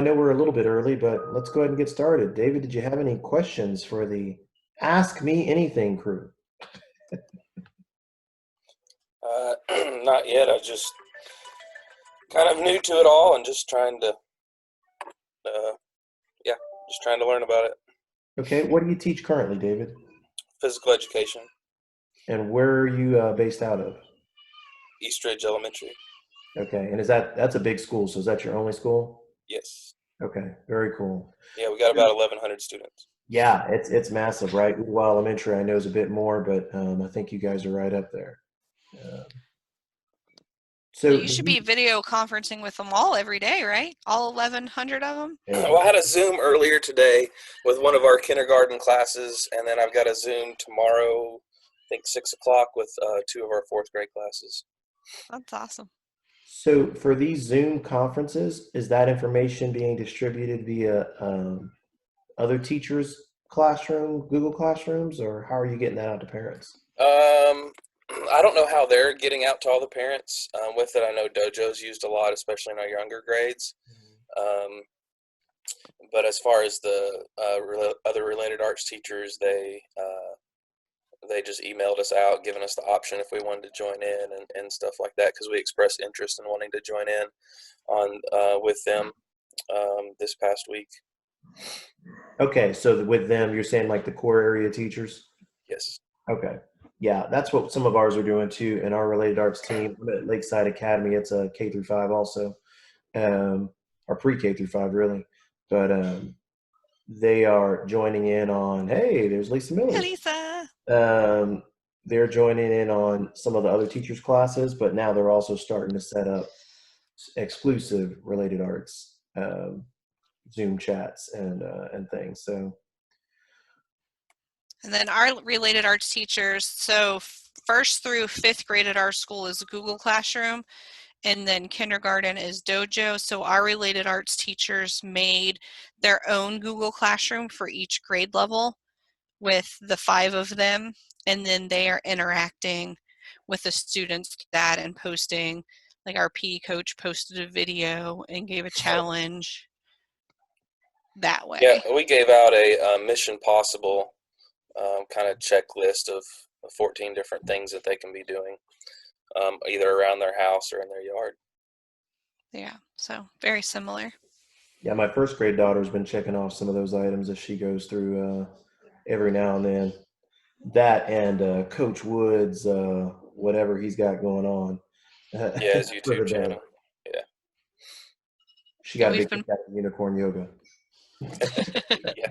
I know we're a little bit early, but let's go ahead and get started. David, did you have any questions for the Ask Me Anything crew? Not yet. I just kind of new to it all and just trying to, uh, yeah, just trying to learn about it. Okay, what do you teach currently, David? Physical education, And where are you based out of? Eastridge Elementary. Okay, and that's a big school, so is that your only school? Yes. Okay, very cool. Yeah, we got about 1,100 students. Yeah, it's massive, right? Well, elementary I know is a bit more, but I think you guys are right up there. Uh, So so, you should be video conferencing with them all every day, right? All 1,100 of them? Well, I had a Zoom earlier today with one of our kindergarten classes, and then I've got a Zoom tomorrow, I think 6 o'clock, with two of our fourth grade classes. That's awesome. so for these Zoom conferences, is that information being distributed via other teachers' classroom, Google Classrooms, or how are you getting that out to parents? Um, I don't know how they're getting out to all the parents with it. I know Dojo's used a lot, especially in our younger grades. Um, but as far as the other related arts teachers, they just emailed us out, giving us the option if we wanted to join in and stuff like that, because we expressed interest in wanting to join in on with them this past week. Okay, so with them, you're saying like the core area teachers? Yes. Okay. Yeah, that's what some of ours are doing too. In our related arts team, I'm at Lakeside Academy. It's a K through 5 also, or pre-K through 5 really. But they are joining in on, hey, there's Lisa Hey, Miller. Lisa. Um, they're joining in on some of the other teachers' classes, but now they're also starting to set up exclusive related arts Zoom chats and things. So And then our related arts teachers, so first through fifth grade at our school is Google Classroom, and then kindergarten is Dojo. So our related arts teachers made their own Google Classroom for each grade level with the 5 of them, and then they are interacting with the students that and posting, like our PE coach posted a video and gave a challenge that way. Yeah, we gave out a Mission Possible kind of checklist of 14 different things that they can be doing, either around their house or in their yard. Yeah, so very similar. yeah, my first grade daughter's been checking off some of those items as she goes through every now and then. That and Coach Woods, whatever he's got going on Yeah, his for the YouTube day. channel. Yeah. She Yeah, got a big kick out of unicorn yoga. Yeah.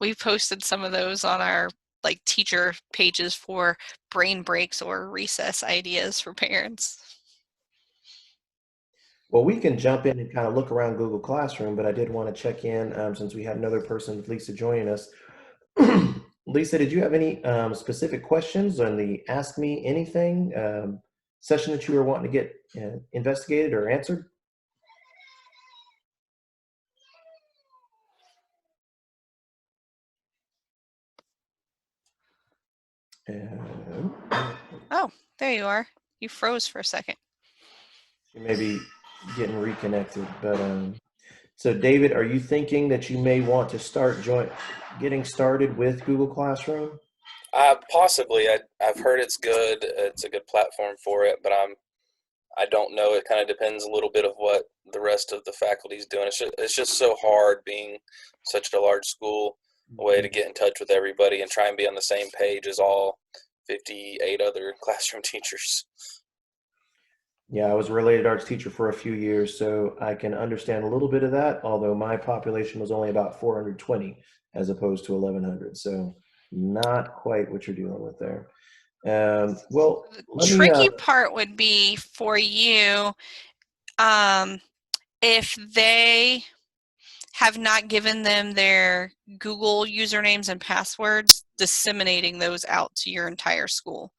We've posted some of those on our like teacher pages for brain breaks or recess ideas for parents. Well, we can jump in and kind of look around Google Classroom, but I did want to check in since we had another person with Lisa joining us. Lisa, did you have any specific questions on the Ask Me Anything session that you were wanting to get investigated or answered? Oh, there you are. You froze for a second. She may be getting reconnected, but so David, are you thinking that you may want to start getting started with Google Classroom? Possibly. I've heard it's good. It's a good platform for it, but I don't know. It kind of depends a little bit of what the rest of the faculty's doing. It's just so hard being such a large school, a way to get in touch with everybody and try and be on the same page as all 58 other classroom teachers. Yeah, I was a related arts teacher for a few years, so I can understand a little bit of that, although my population was only about 420 as opposed to 1100. So not quite what you're dealing with there. Well, The let me, tricky part would be for you if they have not given them their Google usernames and passwords, disseminating those out to your entire school.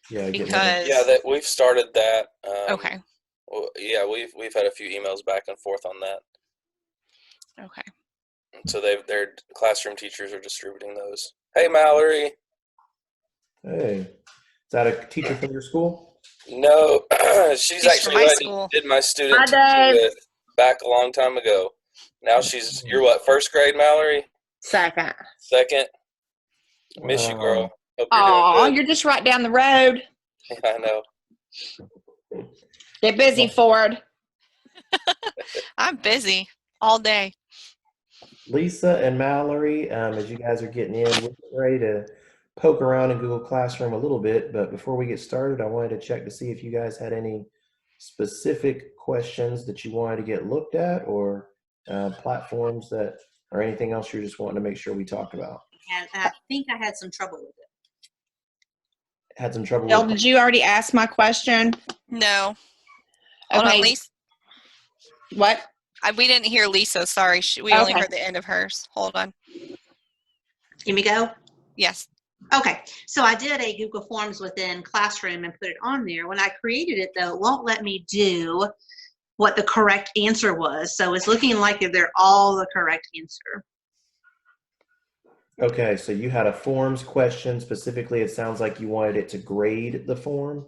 yeah, Because Yeah, that we've started that. okay. Well, yeah, we've had a few emails back and forth on that. Okay. So their classroom teachers are distributing those. Hey, Mallory. hey, is that a teacher from your school? No, she's She's from actually my who I school. did my student Hi, teacher Dave. with. back a long time ago. Now you're what, first grade, Mallory? Second. Second? Miss you, girl. Wow. Hope you're doing Oh, good. you're just right down the road. I know. Get busy, Ford. I'm busy all day. Lisa and Mallory, as you guys are getting in, we're ready to poke around in Google Classroom a little bit, but before we get started, I wanted to check to see if you guys had any specific questions that you wanted to get looked at, or platforms that, or anything else you're just wanting to make sure we talk about. And I think I had some trouble with it. Had some trouble Jill, with did you already ask my question? No. Hold on, Okay. Lisa. What? We didn't hear Lisa. Sorry. We only Okay. heard the end of hers. Hold on. Let me go. Yes. Okay, so I did a Google Forms within Classroom and put it on there. When I created it, though, it won't let me do what the correct answer was. So it's looking like they're all the correct answer. Okay, so you had a forms question specifically. It sounds like you wanted it to grade the form.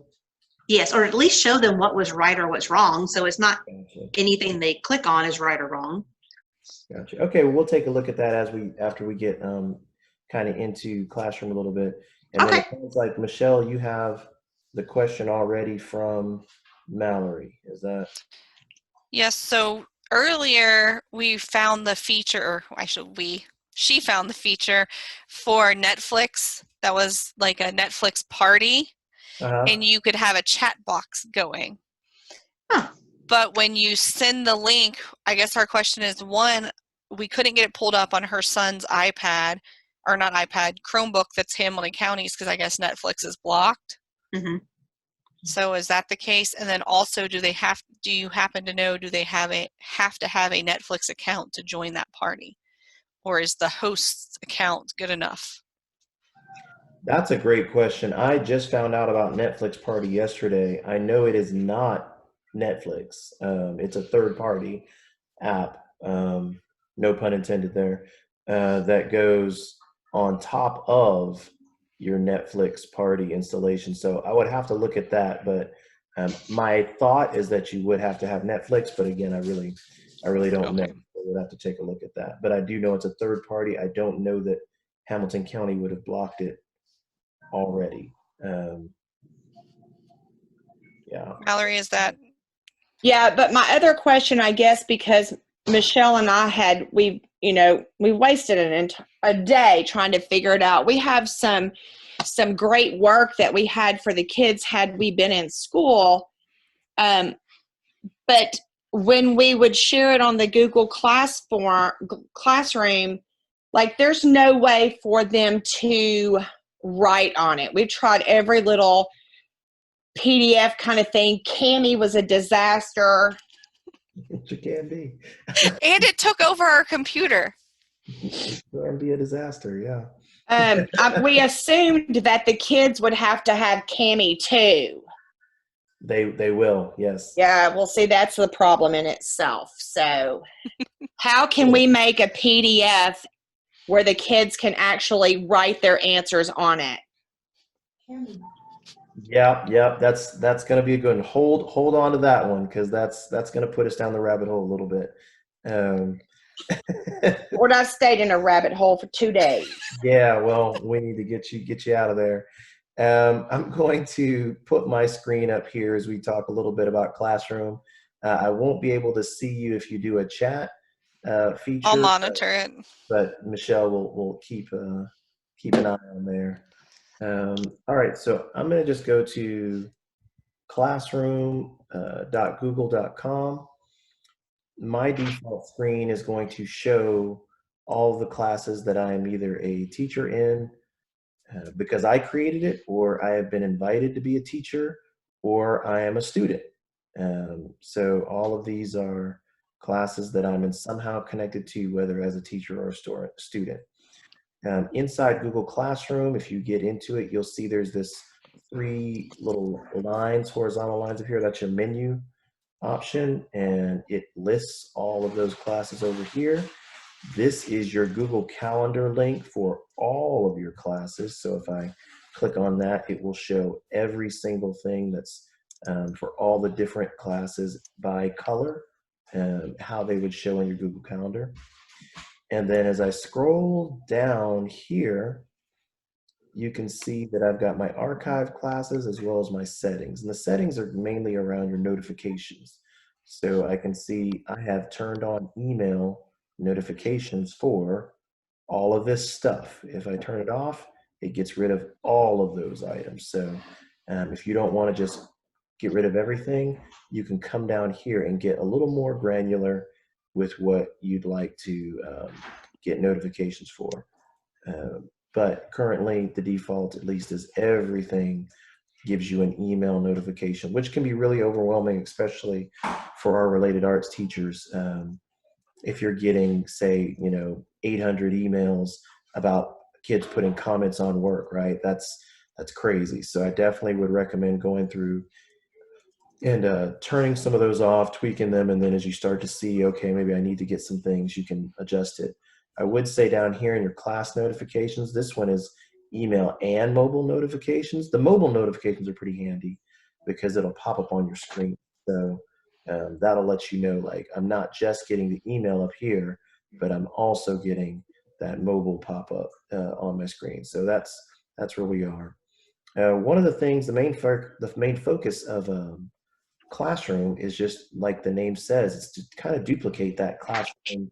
Yes, or at least show them what was right or what's wrong. So it's not Gotcha. anything they click on is right or wrong. Gotcha. Okay, well, we'll take a look at that after we get kind of into Classroom a little bit. And then Okay. it sounds like, Michelle, you have the question already from Mallory. Is that? Yes. So earlier we found the feature, or she found the feature for Netflix that was like a Netflix party, and you could have a chat box going. Huh. But when you send the link, I guess our question is, one, we couldn't get it pulled up on her son's iPad, or not iPad, Chromebook that's Hamilton County's, because I guess Netflix is blocked. Mm-hmm. So is that the case? And then also, do you happen to know, do they have to have a Netflix account to join that party? Or is the host's account good enough? That's a great question. I just found out about Netflix Party yesterday. I know it is not Netflix. It's a third-party app, no pun intended there, that goes on top of your Netflix Party installation. So I would have to look at that, but my thought is that you would have to have Netflix, but again, I really don't know. Okay. So we'll have to take a look at that. But I do know it's a third party. I don't know that Hamilton County would have blocked it already. Yeah. Mallory, is that? Yeah, but my other question, I guess, because Michelle and I we wasted a day trying to figure it out. We have some great work that we had for the kids had we been in school. But when we would share it on the Google Classroom, like there's no way for them to write on it. We've tried every little PDF kind of thing. Cami was a disaster. It can be. And it took over our computer. It can be a disaster, yeah. We assumed that the kids would have to have Cami too. They will, yes. Yeah, well, see, that's the problem in itself. So how can we make a PDF where the kids can actually write their answers on it? Yeah, that's going to be a good one. Hold on to that one, because that's going to put us down the rabbit hole a little bit. Or I stayed in a rabbit hole for 2 days. Yeah, well, we need to get you out of there. I'm going to put my screen up here as we talk a little bit about Classroom. I won't be able to see you if you do a chat feature. I'll monitor it. But Michelle will keep an eye on there. All right, so I'm going to just go to classroom.google.com. My default screen is going to show all the classes that I am either a teacher in, because I created it, or I have been invited to be a teacher, or I am a student. So all of these are classes that I'm somehow connected to, whether as a teacher or a student. Inside Google Classroom, if you get into it, you'll see there's this 3 little lines, horizontal lines up here. That's your menu option, and it lists all of those classes over here. This is your Google Calendar link for all of your classes. So if I click on that, it will show every single thing that's for all the different classes by color. how they would show in your Google Calendar. And then as I scroll down here, you can see that I've got my archive classes as well as my settings. And the settings are mainly around your notifications. So I can see I have turned on email notifications for all of this stuff. If I turn it off, it gets rid of all of those items. So if you don't want to just get rid of everything, you can come down here and get a little more granular with what you'd like to get notifications for. But currently the default, at least, is everything gives you an email notification, which can be really overwhelming, especially for our related arts teachers. If you're getting, say, 800 emails about kids putting comments on work, right? That's crazy. So I definitely would recommend going through and turning some of those off, tweaking them, and then as you start to see, okay, maybe I need to get some things, you can adjust it. I would say down here in your class notifications, this one is email and mobile notifications. The mobile notifications are pretty handy because it'll pop up on your screen. So that'll let you know, like, I'm not just getting the email up here, but I'm also getting that mobile pop up on my screen. So that's where we are. One of the things, the main focus of Classroom is just like the name says, it's to kind of duplicate that classroom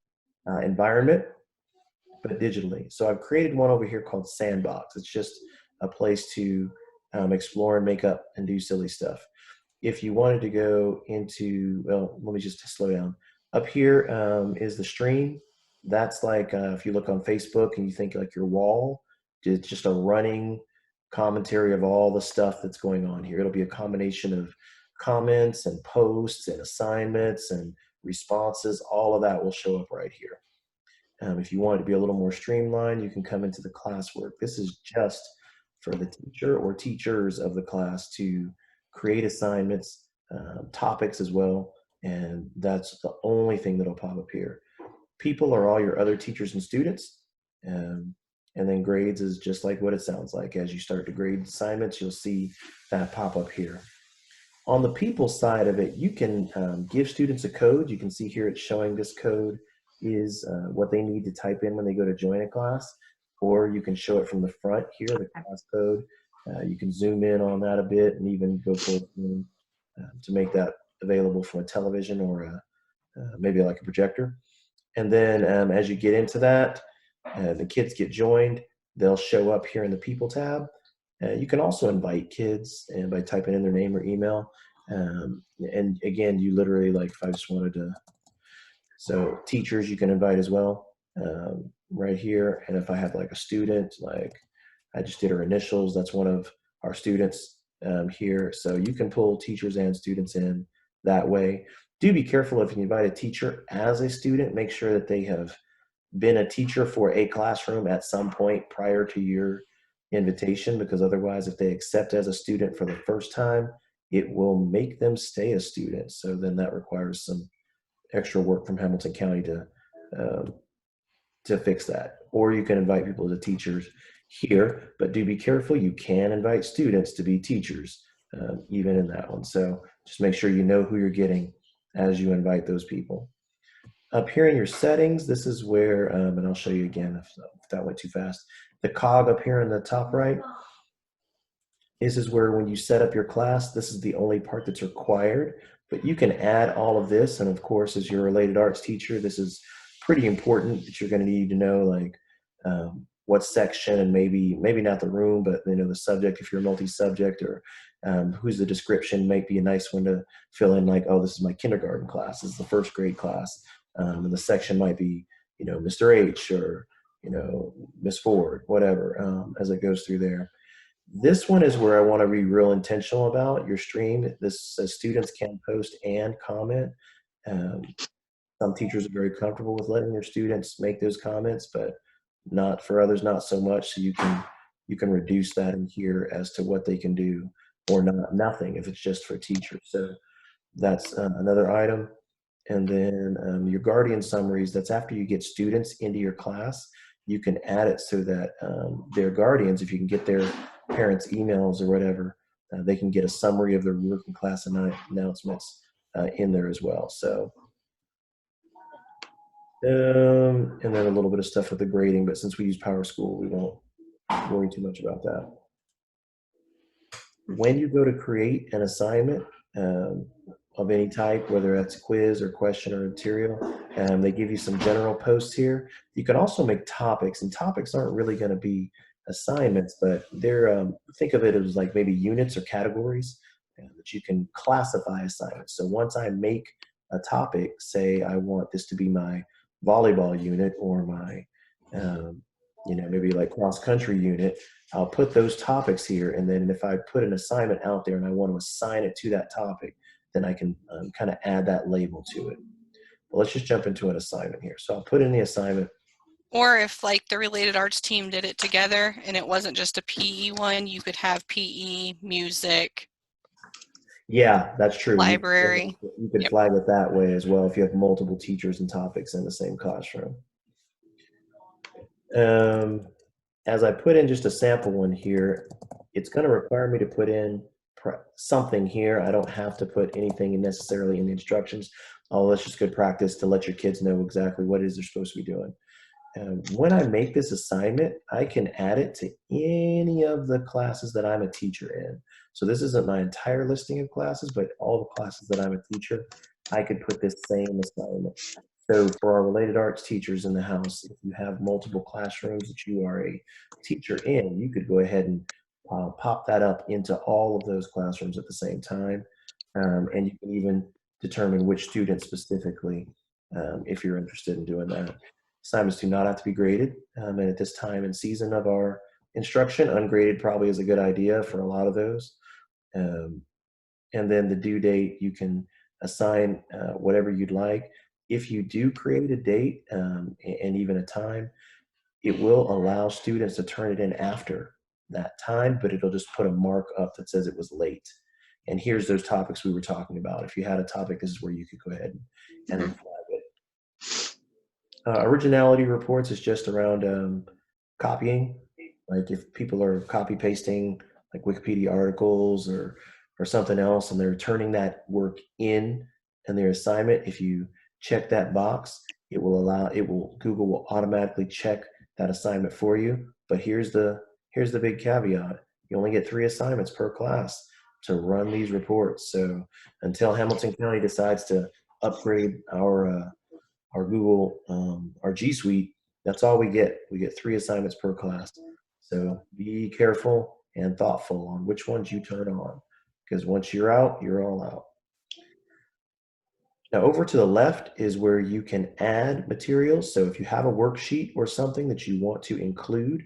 environment, but digitally. So I've created one over here called Sandbox. It's just a place to explore and make up and do silly stuff. If you wanted to go into, well, let me just slow down. Up here is the stream. That's like if you look on Facebook and you think like your wall, it's just a running commentary of all the stuff that's going on here. It'll be a combination of comments and posts and assignments and responses. All of that will show up right here. If you want it to be a little more streamlined, you can come into the classwork. This is just for the teacher or teachers of the class to create assignments, topics as well, and that's the only thing that'll pop up here. People are all your other teachers and students, and then grades is just like what it sounds like. As you start to grade assignments, you'll see that pop up here. On the people side of it, you can give students a code. You can see here it's showing this code is what they need to type in when they go to join a class, or you can show it from the front here, the class code. You can zoom in on that a bit and even go for to make that available from a television or maybe like a projector. And then as you get into that, the kids get joined. They'll show up here in the people tab. You can also invite kids and by typing in their name or email. And again, you literally, like, if I just wanted to, so teachers you can invite as well right here. And if I have like a student, like I just did her initials, that's one of our students here. So you can pull teachers and students in that way. Do be careful if you invite a teacher as a student, make sure that they have been a teacher for a classroom at some point prior to your invitation, because otherwise if they accept as a student for the first time, it will make them stay a student. So then that requires some extra work from Hamilton County to fix that. Or you can invite people as teachers here, but do be careful. You can invite students to be teachers even in that one. So just make sure you know who you're getting as you invite those people. Up here in your settings, this is where, and I'll show you again if that went too fast. The cog up here in the top right, this is where when you set up your class, this is the only part that's required, but you can add all of this. And of course, as your related arts teacher, this is pretty important that you're going to need to know, like what section and maybe not the room, but the subject, if you're multi-subject, or who's the description might be a nice one to fill in, like, oh, this is my kindergarten class, this is the first grade class. And the section might be, Mr. H or, Miss Ford, whatever, as it goes through there. This one is where I want to be real intentional about your stream. This says students can post and comment. Some teachers are very comfortable with letting their students make those comments, but not for others, not so much. So you can reduce that in here as to what they can do, or nothing if it's just for teachers. So that's another item. And then your guardian summaries, that's after you get students into your class. You can add it so that their guardians, if you can get their parents' emails or whatever, they can get a summary of their work and class announcements in there as well. So And then a little bit of stuff with the grading, but since we use PowerSchool, we won't worry too much about that. When you go to create an assignment of any type, whether that's quiz or question or material, they give you some general posts here. You can also make topics, and topics aren't really going to be assignments, but they're think of it as like maybe units or categories that you can classify assignments. So once I make a topic, say I want this to be my volleyball unit or my maybe like cross country unit, I'll put those topics here, and then if I put an assignment out there and I want to assign it to that topic, then I can kind of add that label to it. But let's just jump into an assignment here. So I'll put in the assignment. Or if like the related arts team did it together and it wasn't just a PE one, you could have PE, music. Yeah, that's true. Library. You could Yep. flag it that way as well if you have multiple teachers and topics in the same classroom. As I put in just a sample one here, it's going to require me to put in something here. I don't have to put anything necessarily in the instructions. Oh, that's just good practice to let your kids know exactly what it is they're supposed to be doing. When I make this assignment, I can add it to any of the classes that I'm a teacher in. So this isn't my entire listing of classes, but all the classes that I'm a teacher, I could put this same assignment. So for our related arts teachers in the house, if you have multiple classrooms that you are a teacher in, you could go ahead and pop that up into all of those classrooms at the same time. And you can even determine which student specifically, if you're interested in doing that. Assignments do not have to be graded. And at this time and season of our instruction, ungraded probably is a good idea for a lot of those. And then the due date, you can assign whatever you'd like. If you do create a date and even a time, it will allow students to turn it in after that time, but it'll just put a mark up that says it was late. And here's those topics we were talking about. If you had a topic, this is where you could go ahead and then flag it. Originality reports is just around copying. Like if people are copy pasting like Wikipedia articles or something else, and they're turning that work in their assignment, if you check that box, Google will automatically check that assignment for you. But here's the big caveat. You only get 3 assignments per class to run these reports. So until Hamilton County decides to upgrade our Google, our G Suite, that's all we get. We get 3 assignments per class. So be careful and thoughtful on which ones you turn on, because once you're out, you're all out. Now over to the left is where you can add materials. So if you have a worksheet or something that you want to include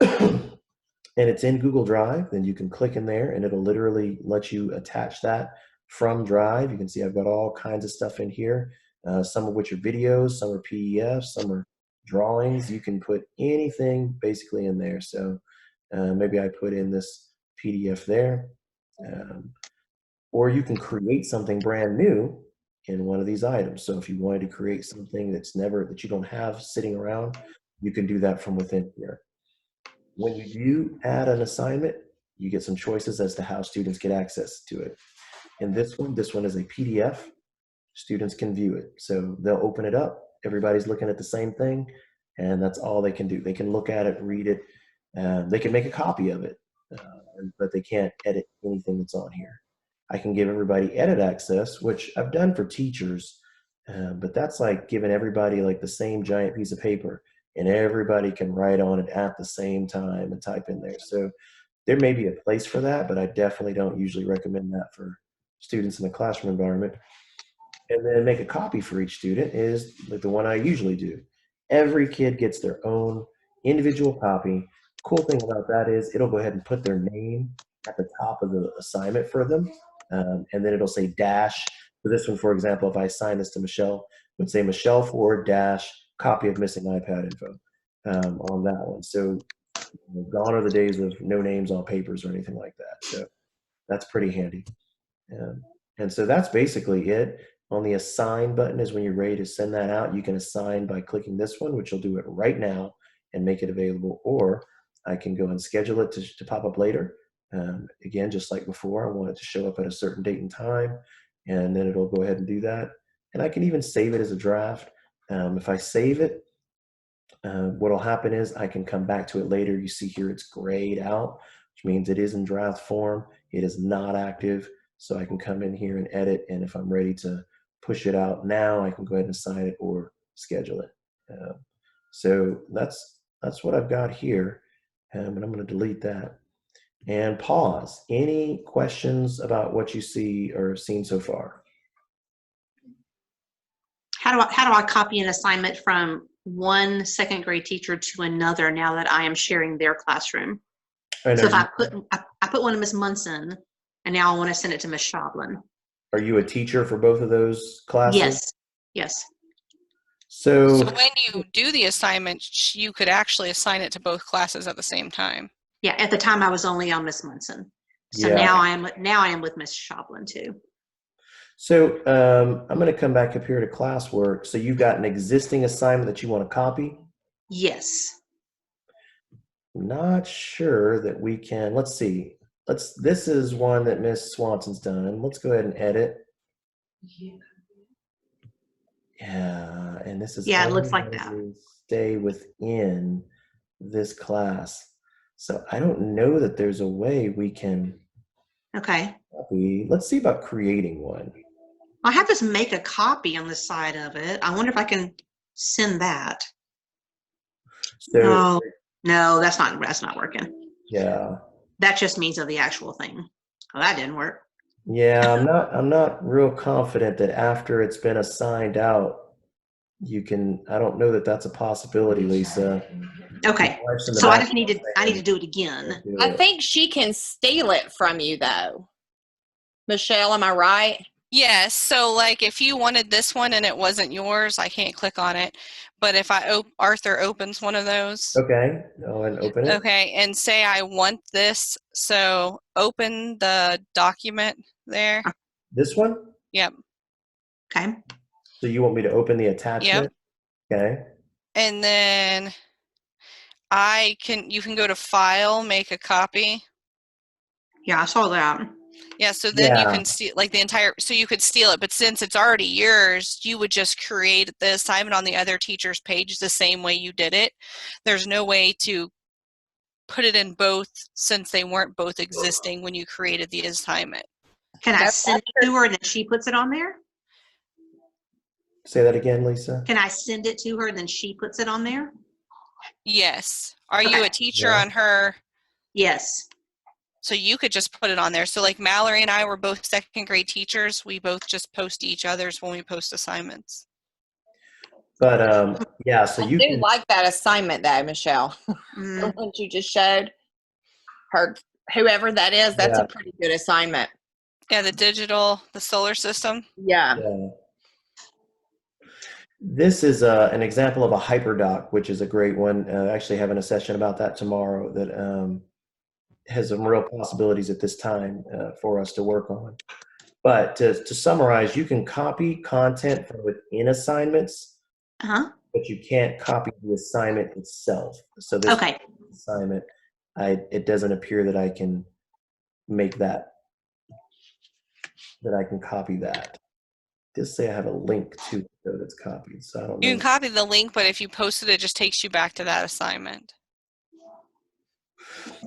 and it's in Google Drive, then you can click in there and it'll literally let you attach that from Drive. You can see I've got all kinds of stuff in here, some of which are videos, some are PDFs, some are drawings. You can put anything basically in there. So maybe I put in this PDF there, or you can create something brand new in one of these items. So if you wanted to create something that you don't have sitting around, you can do that from within here. When you do add an assignment, you get some choices as to how students get access to it. In this one is a PDF. Students can view it. So they'll open it up. Everybody's looking at the same thing, and that's all they can do. They can look at it, read it. They can make a copy of it, but they can't edit anything that's on here. I can give everybody edit access, which I've done for teachers, but that's like giving everybody like the same giant piece of paper, and everybody can write on it at the same time and type in there. So there may be a place for that, but I definitely don't usually recommend that for students in a classroom environment. And then make a copy for each student is like the one I usually do. Every kid gets their own individual copy. Cool thing about that is it'll go ahead and put their name at the top of the assignment for them. And then it'll say dash. For this one, for example, if I assign this to Michelle, it would say Michelle Ford dash copy of missing iPad info on that one. So gone are the days of no names on papers or anything like that. So that's pretty handy. And so that's basically it. On the assign button is when you're ready to send that out. You can assign by clicking this one, which will do it right now and make it available, or I can go and schedule it to pop up later. Again, just like before, I want it to show up at a certain date and time, and then it'll go ahead and do that. And I can even save it as a draft If I save it, what'll happen is I can come back to it later. You see here it's grayed out, which means it is in draft form. It is not active. So I can come in here and edit. And if I'm ready to push it out now, I can go ahead and assign it or schedule it. So that's what I've got here. And I'm going to delete that. And pause. Any questions about what you see or seen so far? How do I copy an assignment from one second grade teacher to another now that I am sharing their classroom? And So if I put one to Miss Munson, and now I want to send it to Miss Shoblin. are you a teacher for both of those classes? Yes, yes. So So when you do the assignment, you could actually assign it to both classes at the same time. Yeah, at the time I was only on Miss Munson. So Yeah. now I am with Miss Shoblin too. So I'm going to come back up here to classwork. So you've got an existing assignment that you want to copy. Yes. Not sure that we can. Let's see. This is one that Miss Swanson's done. Let's go ahead and edit. Yeah, and this is Yeah, it looks only like going that. to stay within this class. So I don't know that there's a way we can Okay. copy. Let's see about creating one. I have this make a copy on the side of it. I wonder if I can send that. So No, that's not working. yeah. That just means of the actual thing. Well, that didn't work. Yeah, I'm not real confident that after it's been assigned out, you can. I don't know that that's a possibility, Lisa. Okay. My wife's in the So I back just I need to do it again. do I it. think she can steal it from you, though. Michelle, am I right? Yes. So like if you wanted this one and it wasn't yours, I can't click on it. But if Arthur opens one of those, Okay, go ahead and open it. okay, and say I want this, so open the document there. This one? Yep. Okay. So you want me to open the attachment? Okay. And then you can go to File, make a copy. Yeah, I saw that. Yeah, so then you Yeah. can see like so you could steal it, but since it's already yours, you would just create the assignment on the other teacher's page the same way you did it. There's no way to put it in both since they weren't both existing when you created the assignment. Can I That's send it to her and then she puts it on there? Say that again, Lisa. Can I send it to her and then she puts it on there? Yes. Are you Okay. a teacher Yeah. on her? Yes. So you could just put it on there. So like Mallory and I were both second grade teachers. We both just post each other's when we post assignments. But yeah, so I you do can. like that assignment, though, Michelle. The Mm, one you just showed her, whoever that is, that's Yeah. a pretty good assignment. Yeah, the solar system. Yeah. Yeah. This is an example of a hyperdoc, which is a great one. Actually, having a session about that tomorrow that has some real possibilities at this time for us to work on. But to summarize, you can copy content from within assignments, uh-huh. but you can't copy the assignment itself. So this Okay. assignment, it doesn't appear that I can make that I can copy that. Just say I have a link to it though that's copied. So I don't know. You can copy the link, but if you post it, it just takes you back to that assignment.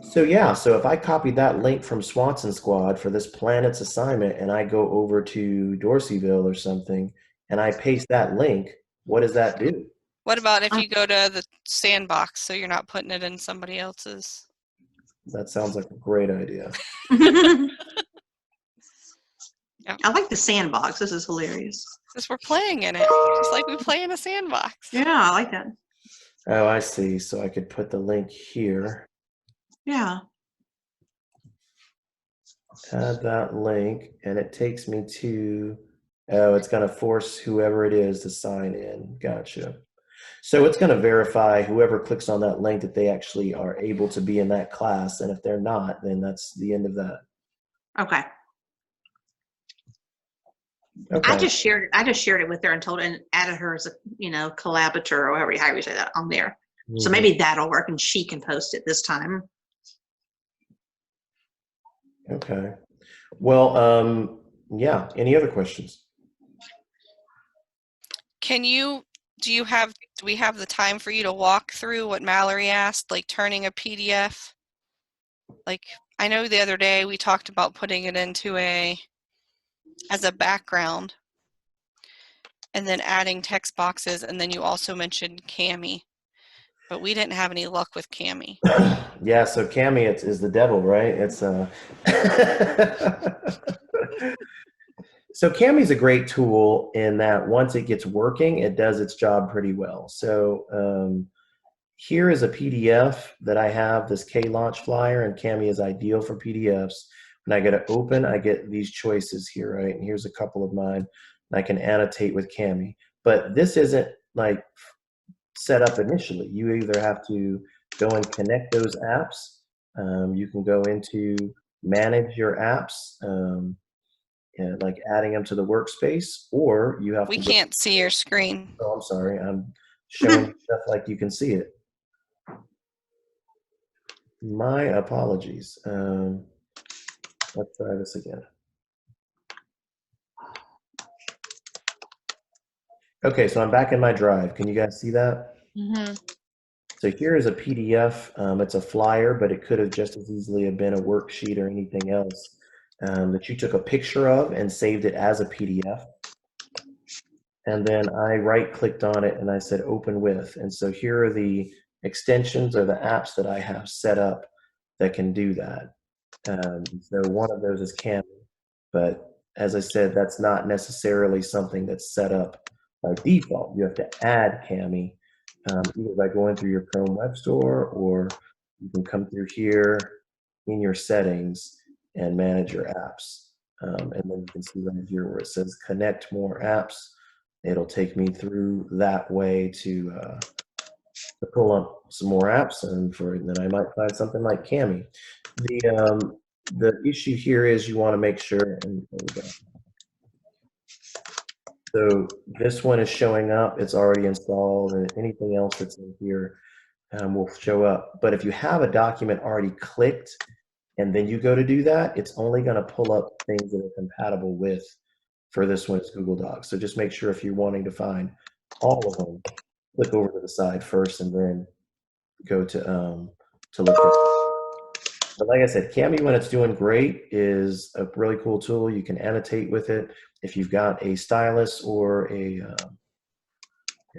So yeah, so if I copied that link from Swanson Squad for this planet's assignment and I go over to Dorseyville or something and I paste that link, what does that do? What about if you go to the sandbox so you're not putting it in somebody else's? That sounds like a great idea. I like the sandbox. This is hilarious. Because we're playing in it, just like we play in a sandbox. Yeah, I like that. Oh, I see. So I could put the link here, Yeah. add that link, and it takes me to, oh, it's going to force whoever it is to sign in. Gotcha. So it's going to verify whoever clicks on that link that they actually are able to be in that class. And if they're not, then that's the end of that. Okay. Okay. I just shared it with her and told her and added her as a, collaborator or however you say that on there. So Mhm. maybe that'll work and she can post it this time. Okay. Well, yeah. Any other questions? Can you do we have the time for you to walk through what Mallory asked, like turning a PDF? Like, I know the other day we talked about putting it into as a background and then adding text boxes, and then you also mentioned Cami, but we didn't have any luck with Cami. Yeah, so Cami is the devil, right? It's So Cami is a great tool in that once it gets working, it does its job pretty well. So here is a PDF that I have, this K-Launch flyer, and Cami is ideal for PDFs. When I get to open, I get these choices here, right? And here's a couple of mine, and I can annotate with Cami. But this isn't like set up initially. You either have to go and connect those apps. You can go into manage your apps, and like adding them to the workspace, or you have We to go. can't see your screen. Oh, I'm sorry. I'm showing stuff like you can see it. My apologies. Let's try this again. Okay, so I'm back in my drive. Can you guys see that? Mm-hmm. So here is a PDF. It's a flyer, but it could have just as easily have been a worksheet or anything else that you took a picture of and saved it as a PDF. And then I right-clicked on it and I said open with. And so here are the extensions or the apps that I have set up that can do that. So one of those is Cami, but as I said, that's not necessarily something that's set up by default. You have to add Cami either by going through your Chrome Web Store, or you can come through here in your settings and manage your apps. And then you can see right here where it says connect more apps. It'll take me through that way to pull up some more apps, and then I might find something like Cami. The issue here is you want to make sure, and there we go. So this one is showing up, it's already installed, and anything else that's in here will show up. But if you have a document already clicked and then you go to do that, it's only going to pull up things that are compatible with, for this one, it's Google Docs. So just make sure if you're wanting to find all of them, click over to the side first and then go to look at. But like I said, Cami, when it's doing great, is a really cool tool. You can annotate with it. If you've got a stylus or a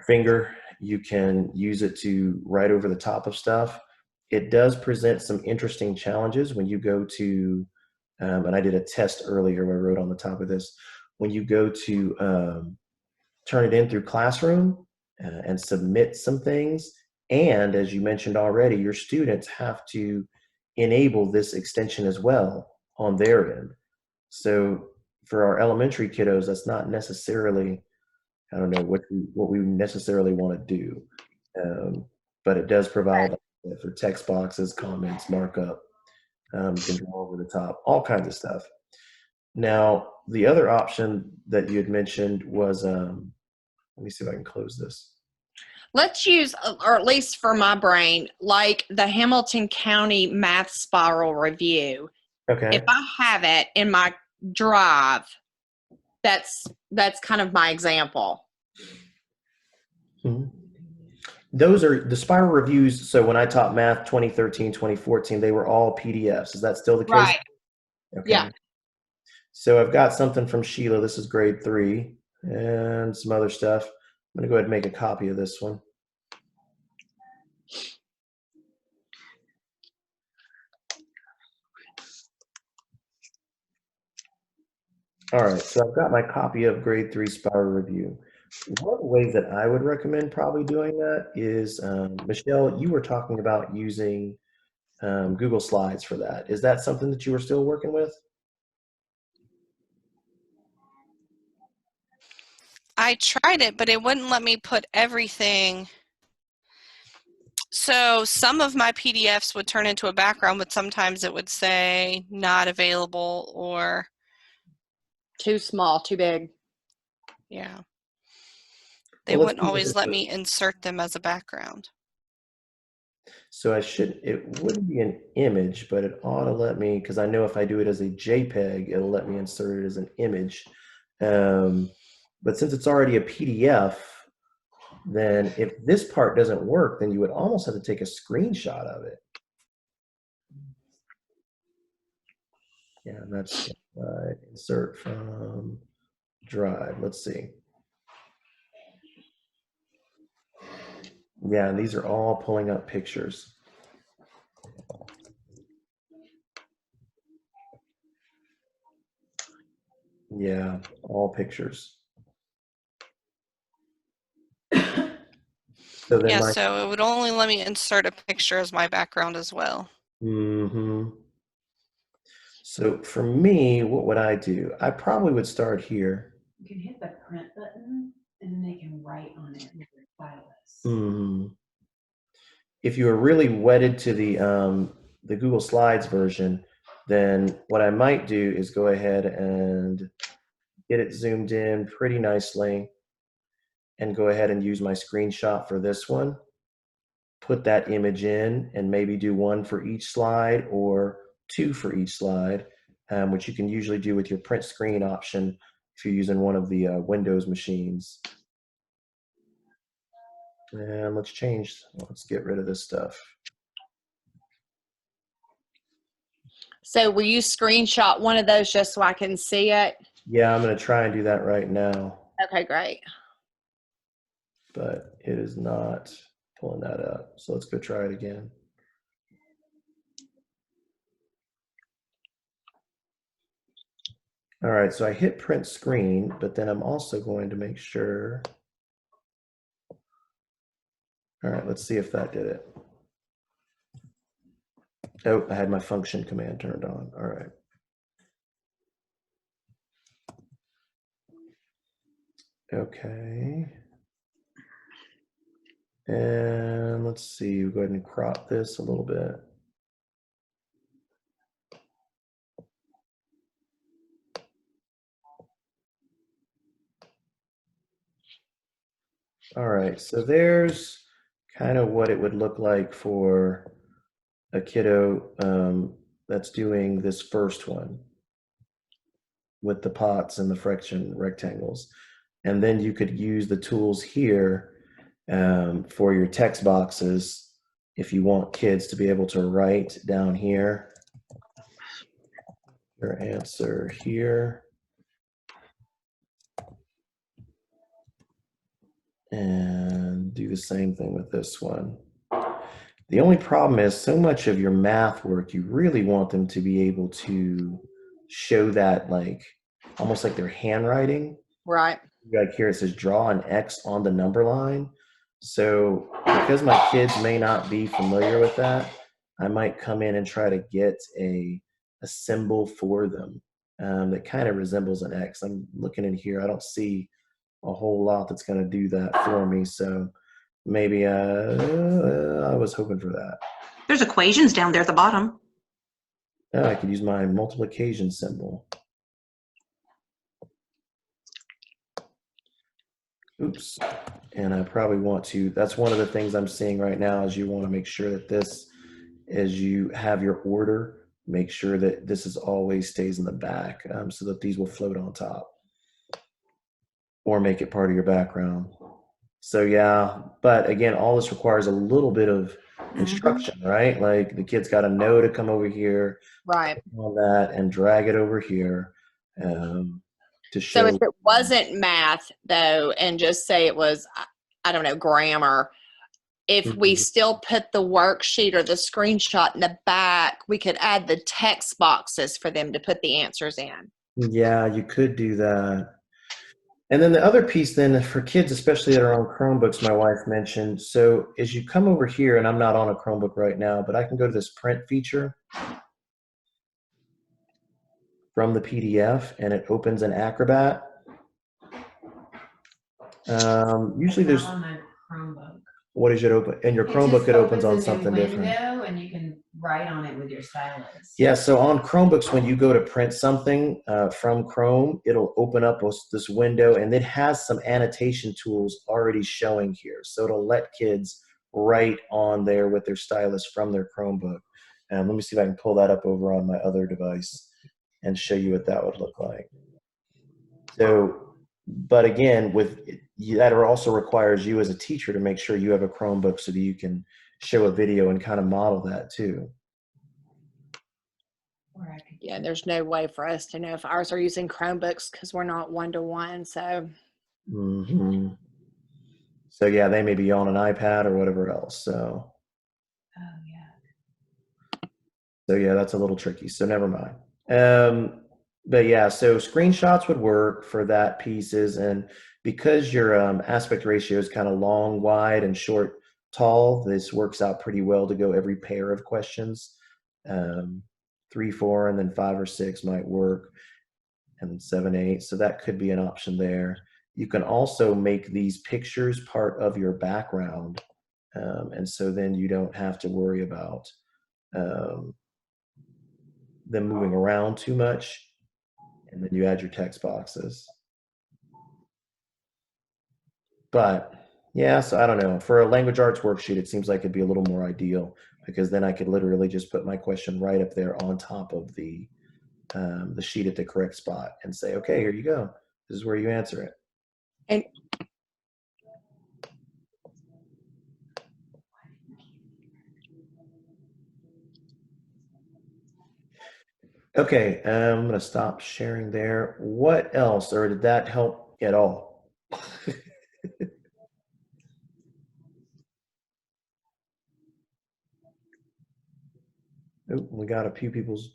finger, you can use it to write over the top of stuff. It does present some interesting challenges when you go to, and I did a test earlier where I wrote on the top of this, when you go to turn it in through Classroom and submit some things. And as you mentioned already, your students have to enable this extension as well on their end. So for our elementary kiddos, that's not necessarily, I don't know what we necessarily want to do, but it does provide for text boxes, comments, markup, you can draw over the top, all kinds of stuff. Now, the other option that you had mentioned was, let me see if I can close this. Let's use, or at least for my brain, like the Hamilton County Math Spiral Review. Okay. If I have it in my drive, that's kind of my example. Mm-hmm. Those are the spiral reviews. So when I taught math 2013, 2014, they were all PDFs. Is that still the case? Right. Okay. Yeah. So I've got something from Sheila. This is grade 3 and some other stuff. I'm going to go ahead and make a copy of this one. All right, so I've got my copy of grade 3 spiral review. One of the ways that I would recommend probably doing that is, Michelle, you were talking about using Google Slides for that. Is that something that you were still working with? I tried it, but it wouldn't let me put everything. So some of my PDFs would turn into a background, but sometimes it would say not available or Too small, too big. yeah. They Well, let's wouldn't do always this let way. me insert them as a background. So it wouldn't be an image, but it ought to let me, because I know if I do it as a JPEG, it'll let me insert it as an image. But since it's already a PDF, then if this part doesn't work, then you would almost have to take a screenshot of it. Yeah, and that's insert from Drive. Let's see. Yeah, and these are all pulling up pictures. Yeah, all pictures. So then Yeah, my so it would only let me insert a picture as my background as well. So for me, what would I do? I probably would start here. You can hit the print button and then they can write on it with their stylus. If you are really wedded to the Google Slides version, then what I might do is go ahead and get it zoomed in pretty nicely and go ahead and use my screenshot for this one. Put that image in and maybe do one for each slide or two for each slide, which you can usually do with your print screen option if you're using one of the Windows machines. And let's get rid of this stuff. So will you screenshot one of those just so I can see it? Yeah, I'm going to try and do that right now, Okay, great. but it is not pulling that up. So let's go try it again. All right, so I hit print screen, but then I'm also going to make sure. All right, let's see if that did it. Oh, I had my function command turned on. All right. Okay. And let's see, we'll go ahead and crop this a little bit. All right, so there's kind of what it would look like for a kiddo that's doing this first one with the pots and the fraction rectangles. And then you could use the tools here for your text boxes if you want kids to be able to write down here your answer here. And do the same thing with this one. The only problem is so much of your math work, you really want them to be able to show that like almost like their handwriting. Right. Like here it says draw an X on the number line. So because my kids may not be familiar with that, I might come in and try to get a symbol for them that kind of resembles an X. I'm looking in here, I don't see a whole lot that's going to do that for me. So maybe I was hoping for that. There's equations down there at the bottom. I could use my multiplication symbol. Oops. And I probably want to, that's one of the things I'm seeing right now is you want to make sure that this, as you have your order, make sure that this is always stays in the back so that these will float on top or make it part of your background. So yeah, but again, all this requires a little bit of instruction, right? Like the kid's got to know to come over here, Right. on that, and drag it over here to show. So if it wasn't math though, and just say it was, I don't know, grammar, if we still put the worksheet or the screenshot in the back, we could add the text boxes for them to put the answers in. Yeah, you could do that. And then the other piece then for kids, especially that are on Chromebooks, my wife mentioned, so as you come over here, and I'm not on a Chromebook right now, but I can go to this print feature from the PDF and it opens an Acrobat. Usually there's, on my Chromebook. what is it open? In your Chromebook, it opens on something different. And you can write on it with your stylus. Yeah, so on Chromebooks, when you go to print something from Chrome, it'll open up this window and it has some annotation tools already showing here. So it'll let kids write on there with their stylus from their Chromebook. Let me see if I can pull that up over on my other device and show you what that would look like. So, but again, with that also requires you as a teacher to make sure you have a Chromebook so that you can show a video and kind of model that too. Or I could Yeah, there's no way for us to know if ours are using Chromebooks because we're not one-to-one. So Hmm. So yeah, they may be on an iPad or whatever else. So yeah, that's a little tricky. So never mind. But yeah, so screenshots would work for that pieces, and because your aspect ratio is kind of long, wide, and short, tall, this works out pretty well to go every pair of questions. 3, 4, and then 5 or 6 might work, and 7, 8. So that could be an option there. You can also make these pictures part of your background, and so then you don't have to worry about them moving around too much. And then you add your text boxes. But yeah, so I don't know. For a language arts worksheet, it seems like it'd be a little more ideal, because then I could literally just put my question right up there on top of the sheet at the correct spot and say, okay, here you go. This is where you answer it. and Okay, I'm going to stop sharing there. What else, or did that help at all? Oh, we got a few people's.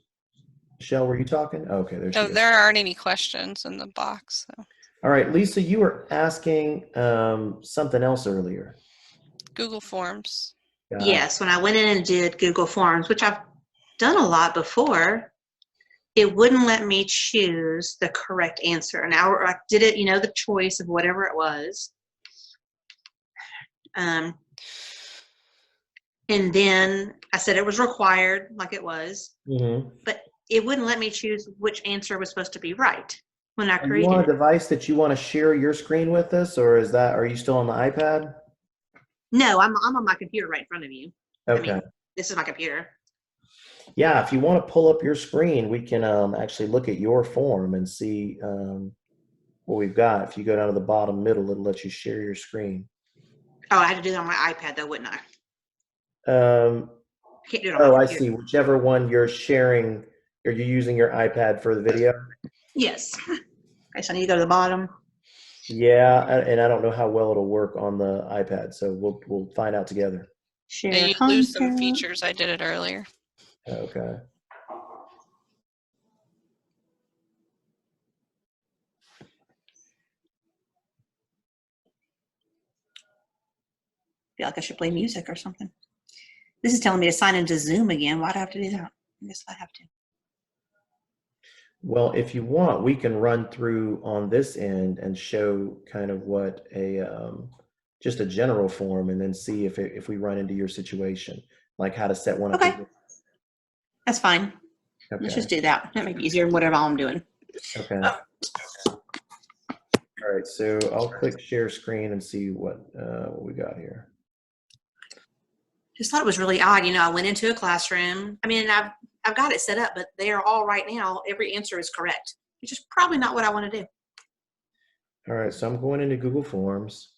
Michelle, were you talking? Okay, there she No, is. there aren't any questions in the box. So. All right, Lisa, you were asking something else earlier. Google Forms. Yes, when I went in and did Google Forms, which I've done a lot before, it wouldn't let me choose the correct answer. Now I did it, the choice of whatever it was. And then I said it was required, like it was, but it wouldn't let me choose which answer was supposed to be right when I created you want it. a device that you want to share your screen with us, or are you still on the iPad? No, I'm on my computer right in front of you. Okay. I mean, this is my computer. Yeah, if you want to pull up your screen, we can actually look at your form and see what we've got. If you go down to the bottom middle, it'll let you share your screen. Oh, I had to do that on my iPad though, wouldn't I? I Can't do it on my I computer. see. Whichever one you're sharing, are you using your iPad for the video? Yes. Okay, so I need to go to the bottom. Yeah, and I don't know how well it'll work on the iPad, so we'll find out together. Share Yeah, you lose some features. I did it earlier. Okay. Feel like I should play music or something. This is telling me to sign into Zoom again. Why do I have to do that? I guess I have to. Well, if you want, we can run through on this end and show kind of what just a general form, and then see if we run into your situation, like how to set one up. Okay. That's fine. Okay. Let's just do that. That may be easier than whatever I'm doing. Okay. All right, so I'll click share screen and see what we got here. Just thought it was really odd. I went into a classroom. I mean, I've got it set up, but they are all right now. Every answer is correct, which is probably not what I want to do. All right, so I'm going into Google Forms.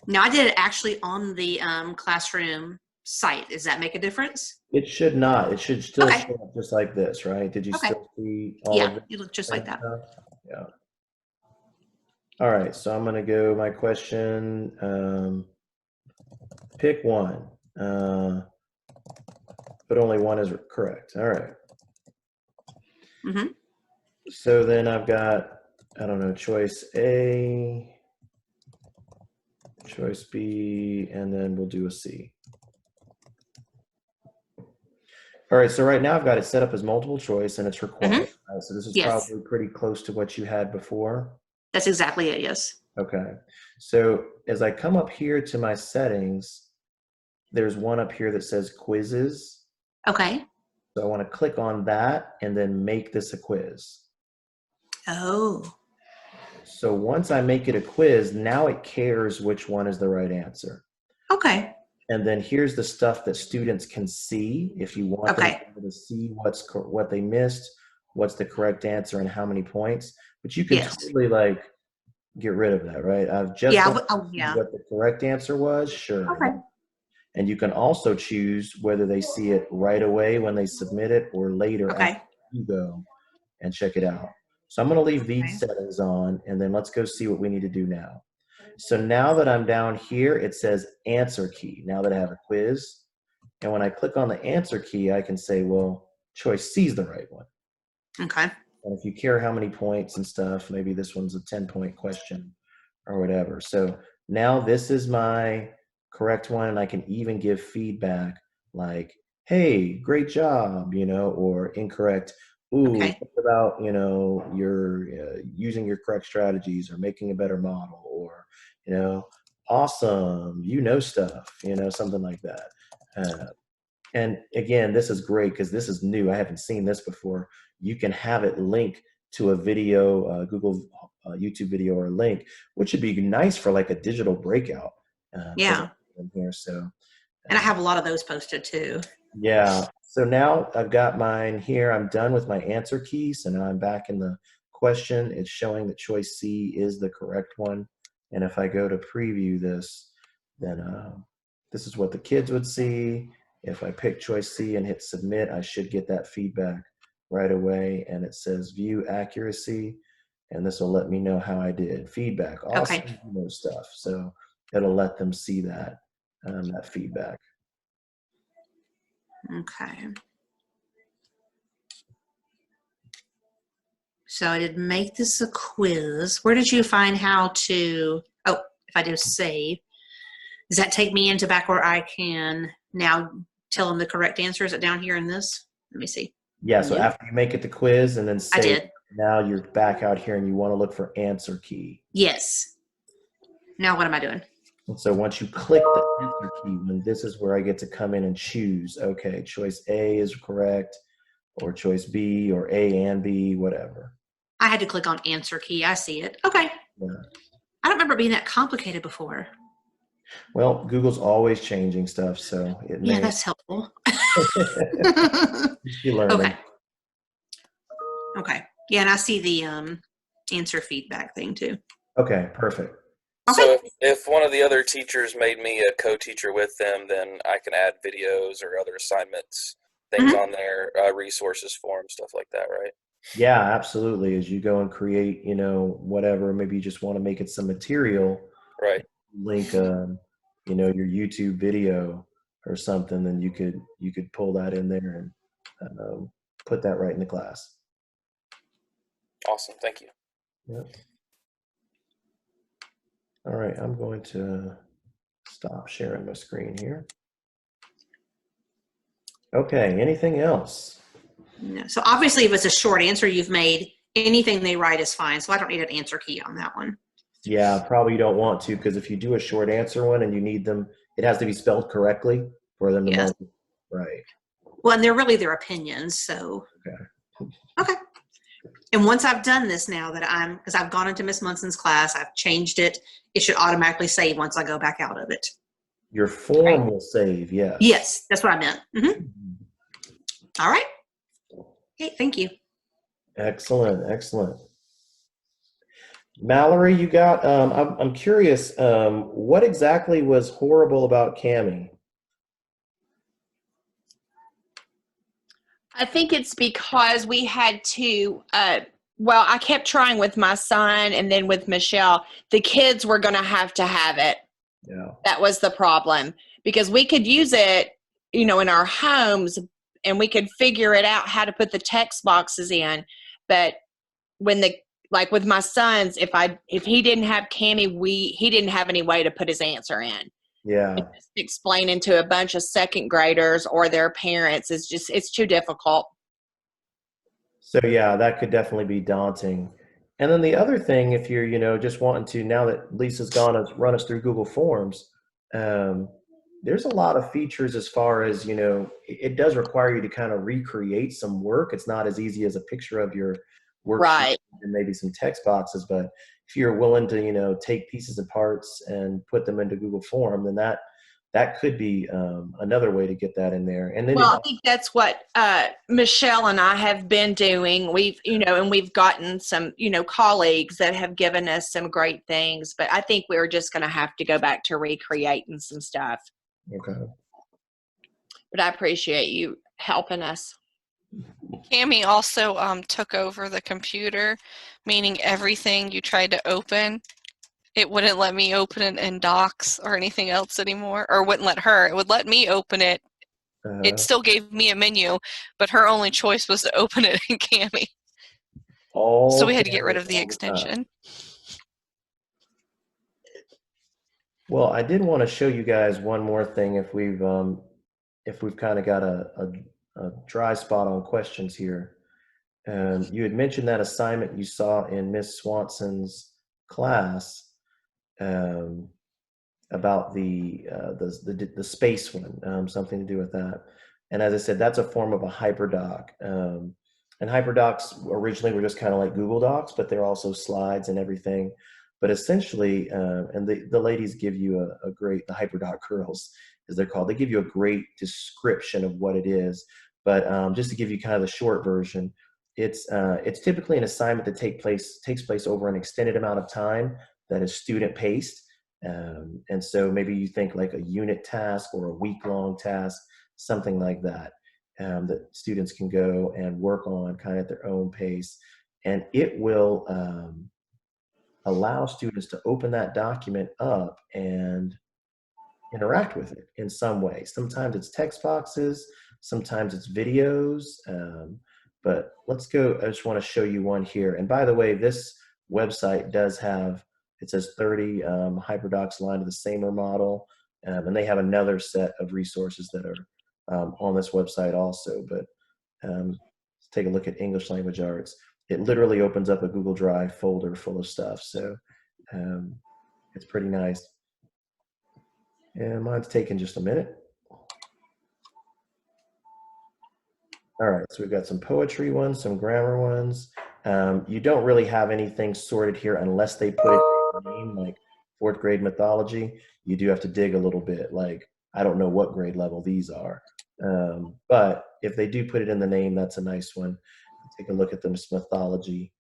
Now, I did it actually on the classroom site. Does that make a difference? It should not. It should still Okay. show up just like this, right? Did you Okay. still see all Yeah, of it? it looked just like that. Yeah. All right, so I'm going to go my question. Pick one, but only one is correct. All right. Mm-hmm. So then I've got, I don't know, choice A, choice B, and then we'll do a C. All right, so right now I've got it set up as multiple choice, and it's required. So this is Yes. probably pretty close to what you had before. That's exactly it, yes. Okay, so as I come up here to my settings, there's one up here that says quizzes. Okay. So I want to click on that and then make this a quiz. Oh. So once I make it a quiz, now it cares which one is the right answer. Okay. And then here's the stuff that students can see if you want them Okay. to be able to see what they missed, what's the correct answer and how many points, but you can Yes. totally like get rid of that, right? I've just Yeah. want to Oh, see yeah. what the correct answer was. Sure. Okay. And you can also choose whether they see it right away when they submit it or later Okay. after you go and check it out. So I'm going to leave Okay. these settings on, and then let's go see what we need to do now. So now that I'm down here, it says answer key. Now that I have a quiz, and when I click on the answer key, I can say, well, choice C is the right one. Okay. And if you care how many points and stuff, maybe this one's a 10-point question or whatever. So now this is my correct one, and I can even give feedback like, hey, great job, or incorrect. Ooh, Okay. what about, you're using your correct strategies or making a better model, or, awesome, stuff, something like that. And again, this is great because this is new. I haven't seen this before. You can have it link to a video, Google YouTube video or link, which would be nice for like a digital breakout. Yeah. In here, so. And I have a lot of those posted too. Yeah. So now I've got mine here. I'm done with my answer key. So now I'm back in the question. It's showing that choice C is the correct one. And if I go to preview this, then this is what the kids would see. If I pick choice C and hit submit, I should get that feedback right away. And it says view accuracy. And this will let me know how I did. Feedback, awesome, Okay. stuff. So it'll let them see that, that feedback. Okay. So I did make this a quiz. Where did you find how to, oh, if I do save, does that take me into back where I can now tell them the correct answer? Is it down here in this? Let me see. Yeah, so Nope. after you make it the quiz and then I save, did. now you're back out here and you want to look for answer key. Yes. Now what am I doing? And so once you click the answer key, then this is where I get to come in and choose, okay, choice A is correct, or choice B, or A and B, whatever. I had to click on answer key. I see it. Okay. Yeah. I don't remember it being that complicated before. Well, Google's always changing stuff, so it may. Yeah, that's helpful. You learn. Okay. Okay. Yeah, and I see the answer feedback thing too. Okay, perfect. Okay. So if one of the other teachers made me a co-teacher with them, then I can add videos or other assignments, things on there, resources for them, stuff like that, right? Yeah, absolutely. As you go and create, whatever, maybe you just want to make it some material. Right. Link, your YouTube video or something, then you could pull that in there and put that right in the class. Awesome. Thank you. Yep. All right, I'm going to stop sharing my screen here. Okay, anything else? No. So obviously, if it's a short answer you've made, anything they write is fine. So I don't need an answer key on that one. Yeah, probably you don't want to, because if you do a short answer one and you need them, it has to be spelled correctly for them to Yes. mark it. Right. Well, and they're really their opinions. So. Okay. And once I've done this now because I've gone into Miss Munson's class, I've changed it. It should automatically save once I go back out of it. Your form will save, yes. Yes, that's what I meant. All right. Okay, thank you. Excellent, excellent. Mallory, you got, I'm curious, what exactly was horrible about Cami? I think it's because we had to, I kept trying with my son and then with Michelle. The kids were going to have it. Yeah. That was the problem, because we could use it, in our homes, and we could figure it out how to put the text boxes in. But when with my sons, if he didn't have Cami, he didn't have any way to put his answer in. Yeah. Just explaining to a bunch of second graders or their parents it's too difficult. So yeah, that could definitely be daunting. And then the other thing, if you're, just wanting to, now that Lisa's gone to run us through Google Forms, there's a lot of features as far as, it does require you to kind of recreate some work. It's not as easy as a picture of your worksheet Right. and maybe some text boxes, but if you're willing to, take pieces and parts and put them into Google Form, then that that could be another way to get that in there. And then Well, I think that's what Michelle and I have been doing. We've, and we've gotten some, colleagues that have given us some great things, but I think we're just going to have to go back to recreating some stuff. okay. But I appreciate you helping us. Cami also took over the computer, meaning everything you tried to open, it wouldn't let me open it in Docs or anything else anymore, or wouldn't let her. It would let me open it. It still gave me a menu, but her only choice was to open it in Cami. So we had to get rid of the extension. Well, I did want to show you guys one more thing if we've kind of got a dry spot on questions here. You had mentioned that assignment you saw in Miss Swanson's class about the space one, something to do with that. And as I said, that's a form of a hyperdoc. And hyperdocs originally were just kind of like Google Docs, but they're also slides and everything. But essentially, and the ladies give you a great, the hyperdoc girls, as they're called, they give you a great description of what it is. But just to give you kind of the short version, it's typically an assignment that takes place over an extended amount of time that is student paced. And so maybe you think like a unit task or a week-long task, something like that, that students can go and work on kind of at their own pace. And it will allow students to open that document up and interact with it in some way. Sometimes it's text boxes, sometimes it's videos, but let's go. I just want to show you one here. And by the way, this website does have, it says 30 hyperdocs aligned to the SAMR model, and they have another set of resources that are on this website also. But let's take a look at English Language Arts. It literally opens up a Google Drive folder full of stuff. So it's pretty nice. And mine's taking just a minute. All right, so we've got some poetry ones, some grammar ones. You don't really have anything sorted here unless they put it in the name, like 4th grade mythology. You do have to dig a little bit. Like, I don't know what grade level these are. But if they do put it in the name, that's a nice one. Take a look at the mythology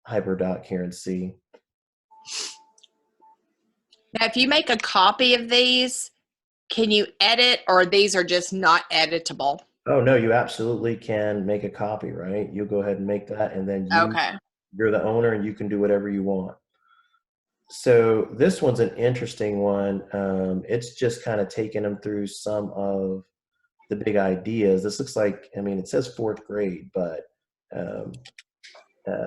hyperdoc here and see. Now, if you make a copy of these, can you edit, or these are just not editable? Oh, no, you absolutely can make a copy, right? You'll go ahead and make that, and then you're the owner and you can do whatever you want. So this one's an interesting one. It's just kind of taking them through some of the big ideas. This looks like, I mean, it says 4th grade, but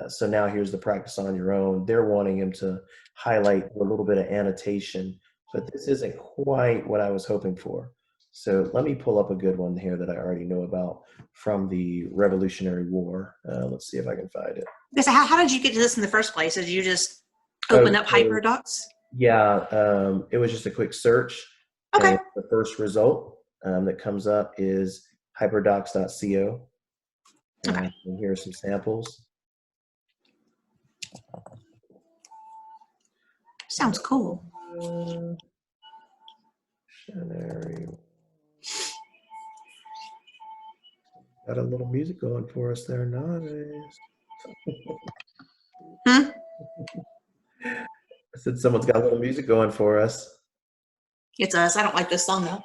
so now here's the practice on your own. They're wanting him to highlight a little bit of annotation, but this isn't quite what I was hoping for. So let me pull up a good one here that I already know about from the Revolutionary War. Let's see if I can find it. So how did you get to this in the first place? Did you just open up hyperdocs? Yeah, it was just a quick search. Okay. And the first result that comes up is hyperdocs.co. Okay. And here are some samples. Sounds cool. Got a little music going for us there. Nice. Hmm? I said someone's got a little music going for us. It's us. I don't like this song though.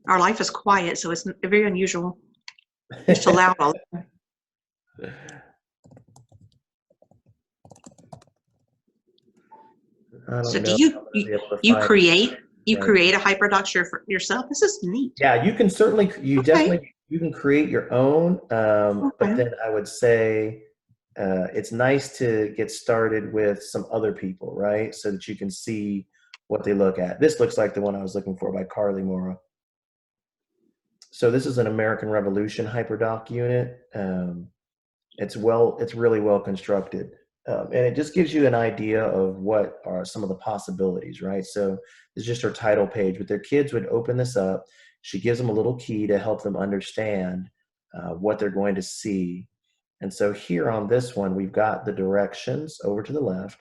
Our life is quiet, so it's very unusual. It's too loud all the time. So do you create a hyperdoc yourself? This is neat. Yeah, you can certainly, you can create your own, but then I would say it's nice to get started with some other people, right? So that you can see what they look at. This looks like the one I was looking for by Carly Mora. So this is an American Revolution hyperdoc unit. It's really well constructed. And it just gives you an idea of what are some of the possibilities, right? So it's just her title page, but their kids would open this up. She gives them a little key to help them understand what they're going to see. And so here on this one, we've got the directions over to the left.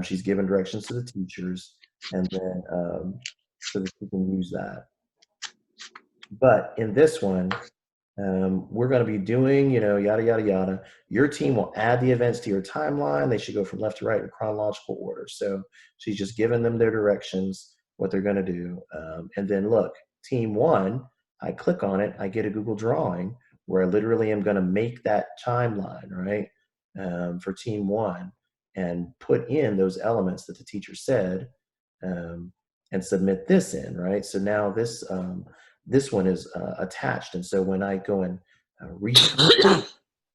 She's given directions to the teachers, and then so that you can use that. But in this one, we're going to be doing, yada, yada, yada. Your team will add the events to your timeline. They should go from left to right in chronological order. So she's just giving them their directions, what they're going to do. And then look, team 1, I click on it, I get a Google drawing where I literally am going to make that timeline, right, for team 1 and put in those elements that the teacher said and submit this in, right? So now this one is attached. And so when I go and read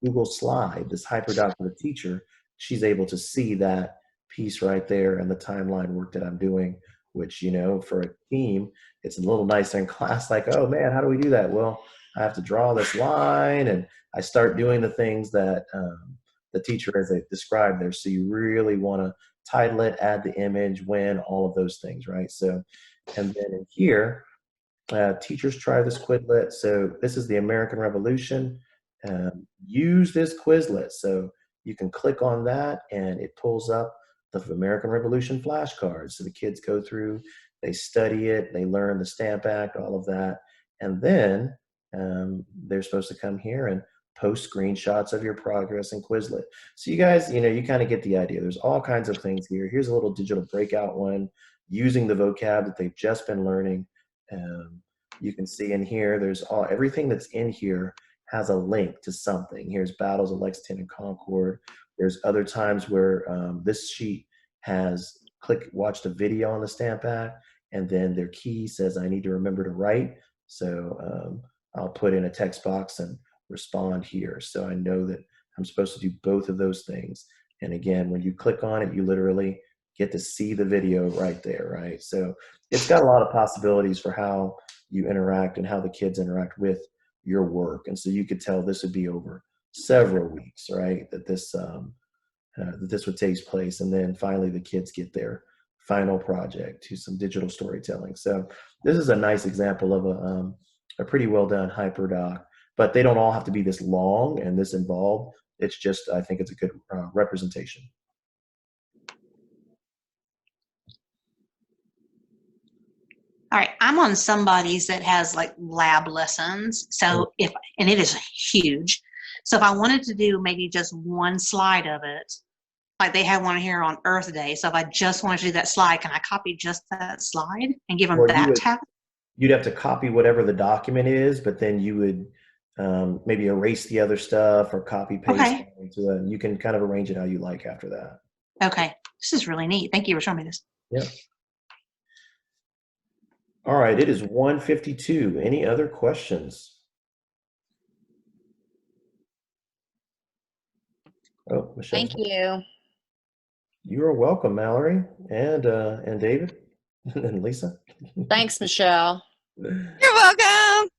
Google slide, this HyperDoc for the teacher, she's able to see that piece right there and the timeline work that I'm doing, which, for a team, it's a little nicer in class, like, oh man, how do we do that? Well, I have to draw this line and I start doing the things that the teacher has described there. So you really want to title it, add the image, when, all of those things, right? So, and then in here, teachers try this Quizlet. So this is the American Revolution. Use this Quizlet. So you can click on that and it pulls up the American Revolution flashcards. So the kids go through, they study it, they learn the Stamp Act, all of that. And then they're supposed to come here and post screenshots of your progress in Quizlet. So you guys, you kind of get the idea. There's all kinds of things here. Here's a little digital breakout one using the vocab that they've just been learning. You can see in here, there's everything that's in here has a link to something. Here's battles of Lexington and Concord. There's other times where this sheet has watched a video on the Stamp Act, and then their key says, I need to remember to write. So I'll put in a text box and respond here. So I know that I'm supposed to do both of those things. And again, when you click on it, you literally get to see the video right there, right? So it's got a lot of possibilities for how you interact and how the kids interact with your work. And so you could tell this would be over several weeks, right? That this would take place. And then finally the kids get their final project to some digital storytelling. So this is a nice example of a pretty well done HyperDoc, but they don't all have to be this long and this involved. It's just, I think it's a good representation. All right, I'm on somebody's that has like lab lessons. So and it is huge. So if I wanted to do maybe just one slide of it, like they have one here on Earth Day. So if I just wanted to do that slide, can I copy just that slide and give them that tab? You'd have to copy whatever the document is, but then you would maybe erase the other stuff or copy paste into that. You can kind of arrange it how you like after that. Okay, this is really neat. Thank you for showing me this. Yep. All right, it is 1:52. Any other questions? Oh, Michelle. Thank you. You are welcome, Mallory, and David, and Lisa. Thanks, Michelle. You're welcome.